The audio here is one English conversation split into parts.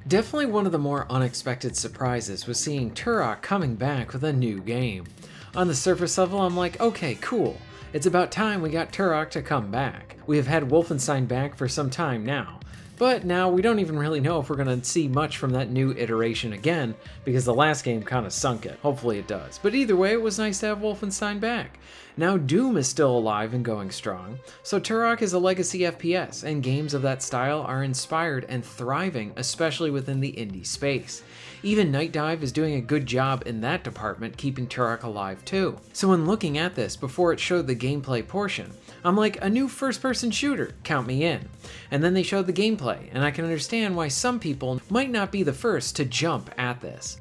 Definitely one of the more unexpected surprises was seeing Turok coming back with a new game. On the surface level, I'm like, okay, cool. It's about time we got Turok to come back. We have had Wolfenstein back for some time now. But now we don't even really know if we're going to see much from that new iteration again, because the last game kind of sunk it. Hopefully it does. But either way, it was nice to have Wolfenstein back. Now Doom is still alive and going strong, so Turok is a legacy FPS, and games of that style are inspired and thriving, especially within the indie space. Even Night Dive is doing a good job in that department, keeping Turok alive too. So when looking at this before it showed the gameplay portion, I'm like, a new first-person shooter, count me in. And then they showed the gameplay, and I can understand why some people might not be the first to jump at this.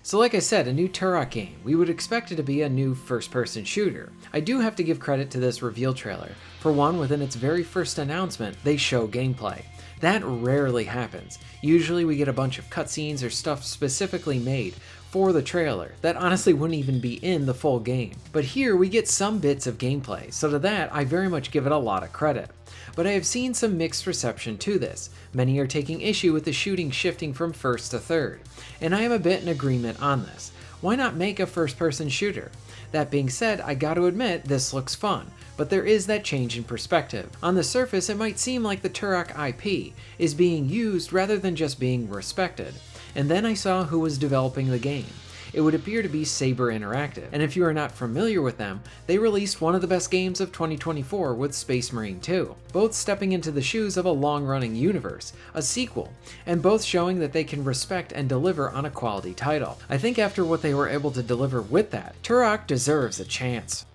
So like I said, a new Turok game. We would expect it to be a new first-person shooter. I do have to give credit to this reveal trailer. For one, within its very first announcement, they show gameplay. That rarely happens. Usually we get a bunch of cutscenes or stuff specifically made for the trailer that honestly wouldn't even be in the full game. But here we get some bits of gameplay, so to that I very much give it a lot of credit. But I have seen some mixed reception to this. Many are taking issue with the shooting shifting from first to third, and I am a bit in agreement on this. Why not make a first-person shooter? That being said, I gotta admit this looks fun, but there is that change in perspective. On the surface, it might seem like the Turok IP is being used rather than just being respected. And then I saw who was developing the game. It would appear to be Saber Interactive, and if you are not familiar with them, they released one of the best games of 2024 with Space Marine 2, both stepping into the shoes of a long-running universe, a sequel, and both showing that they can respect and deliver on a quality title. I think after what they were able to deliver with that, Turok deserves a chance.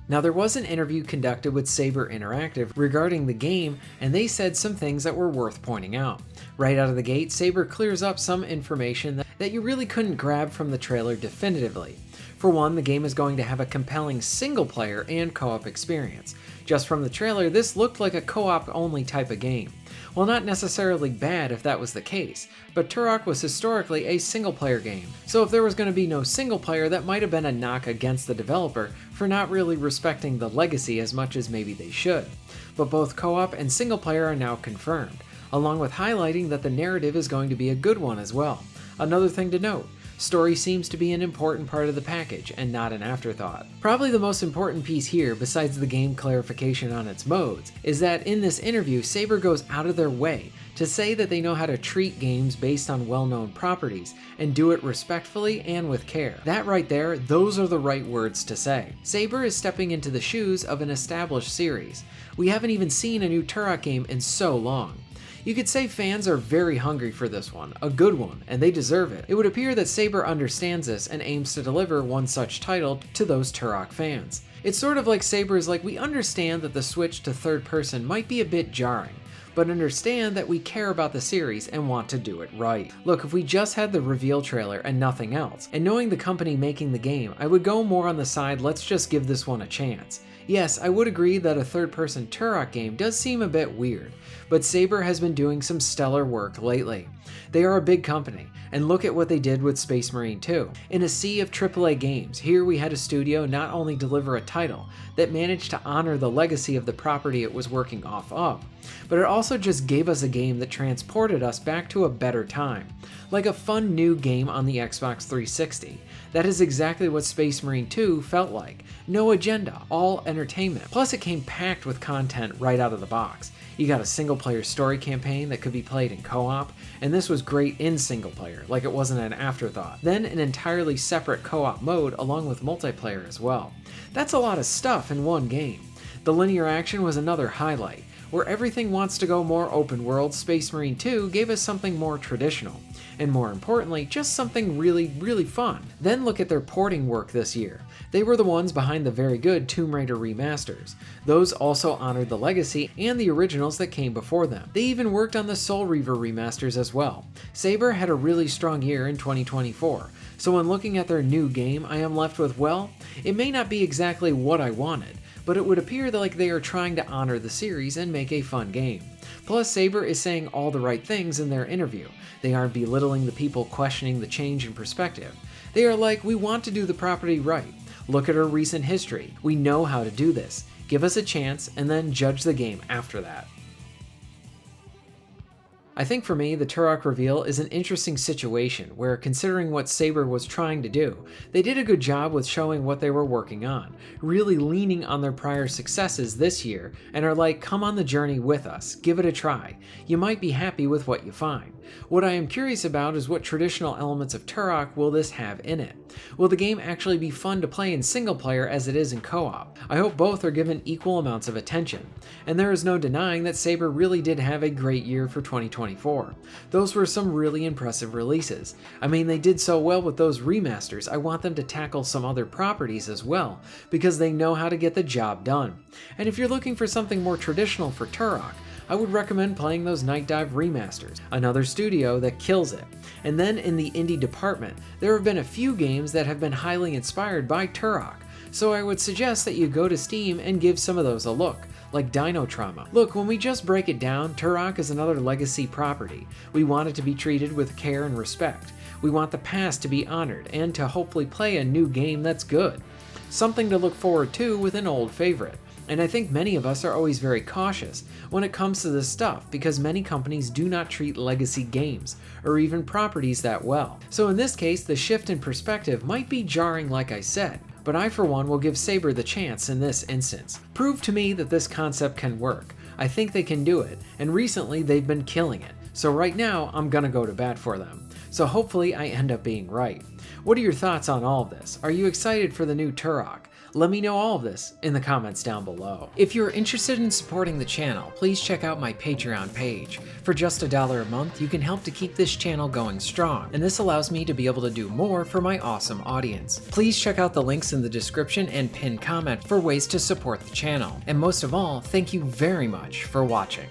Now there was an interview conducted with Saber Interactive regarding the game, and they said some things that were worth pointing out. Right out of the gate, Saber clears up some information that you really couldn't grab from the trailer definitively. For one, the game is going to have a compelling single-player and co-op experience. Just from the trailer, this looked like a co-op only type of game. Well, not necessarily bad if that was the case, but Turok was historically a single-player game, so if there was going to be no single-player, that might have been a knock against the developer for not really respecting the legacy as much as maybe they should. But both co-op and single-player are now confirmed, along with highlighting that the narrative is going to be a good one as well. Another thing to note, story seems to be an important part of the package and not an afterthought. Probably the most important piece here, besides the game clarification on its modes, is that in this interview, Saber goes out of their way to say that they know how to treat games based on well-known properties and do it respectfully and with care. That right there, those are the right words to say. Saber is stepping into the shoes of an established series. We haven't even seen a new Turok game in so long. You could say fans are very hungry for this one, a good one, and they deserve it. It would appear that Saber understands this and aims to deliver one such title to those Turok fans. It's sort of like Saber is like, we understand that the switch to third person might be a bit jarring, but understand that we care about the series and want to do it right. Look, if we just had the reveal trailer and nothing else, and knowing the company making the game, I would go more on the side, let's just give this one a chance. Yes, I would agree that a third-person Turok game does seem a bit weird, but Saber has been doing some stellar work lately. They are a big company, and look at what they did with Space Marine 2. In a sea of AAA games, here we had a studio not only deliver a title that managed to honor the legacy of the property it was working off of, but it also just gave us a game that transported us back to a better time, like a fun new game on the Xbox 360. That is exactly what Space Marine 2 felt like. No agenda, all entertainment. Plus it came packed with content right out of the box. You got a single-player story campaign that could be played in co-op, and this was great in single-player, like it wasn't an afterthought. Then an entirely separate co-op mode along with multiplayer as well. That's a lot of stuff in one game. The linear action was another highlight. Where everything wants to go more open world, Space Marine 2 gave us something more traditional, and more importantly, just something really fun. Then look at their porting work this year. They were the ones behind the very good Tomb Raider remasters. Those also honored the legacy and the originals that came before them. They even worked on the Soul Reaver remasters as well. Saber had a really strong year in 2024, so when looking at their new game, I am left with, well, it may not be exactly what I wanted, but it would appear that like they are trying to honor the series and make a fun game. Plus, Saber is saying all the right things in their interview. They aren't belittling the people questioning the change in perspective. They are like, we want to do the property right. Look at our recent history. We know how to do this. Give us a chance and then judge the game after that. I think for me, the Turok reveal is an interesting situation where, considering what Saber was trying to do, they did a good job with showing what they were working on, really leaning on their prior successes this year, and are like, come on the journey with us, give it a try. You might be happy with what you find. What I am curious about is what traditional elements of Turok will this have in it? Will the game actually be fun to play in single player as it is in co-op? I hope both are given equal amounts of attention. And there is no denying that Saber really did have a great year for 2024. Those were some really impressive releases. I mean, they did so well with those remasters, I want them to tackle some other properties as well, because they know how to get the job done. And if you're looking for something more traditional for Turok, I would recommend playing those Night Dive remasters, another studio that kills it. And then in the indie department, there have been a few games that have been highly inspired by Turok, so I would suggest that you go to Steam and give some of those a look, like Dino Trauma. Look, when we just break it down, Turok is another legacy property. We want it to be treated with care and respect. We want the past to be honored and to hopefully play a new game that's good. Something to look forward to with an old favorite. And I think many of us are always very cautious when it comes to this stuff because many companies do not treat legacy games or even properties that well. So in this case, the shift in perspective might be jarring like I said, but I for one will give Saber the chance in this instance. Prove to me that this concept can work. I think they can do it, and recently they've been killing it. So right now, I'm gonna go to bat for them. So hopefully I end up being right. What are your thoughts on all of this? Are you excited for the new Turok? Let me know all of this in the comments down below. If you're interested in supporting the channel, please check out my Patreon page. For just $1 a month, you can help to keep this channel going strong, and this allows me to be able to do more for my awesome audience. Please check out the links in the description and pinned comment for ways to support the channel. And most of all, thank you very much for watching.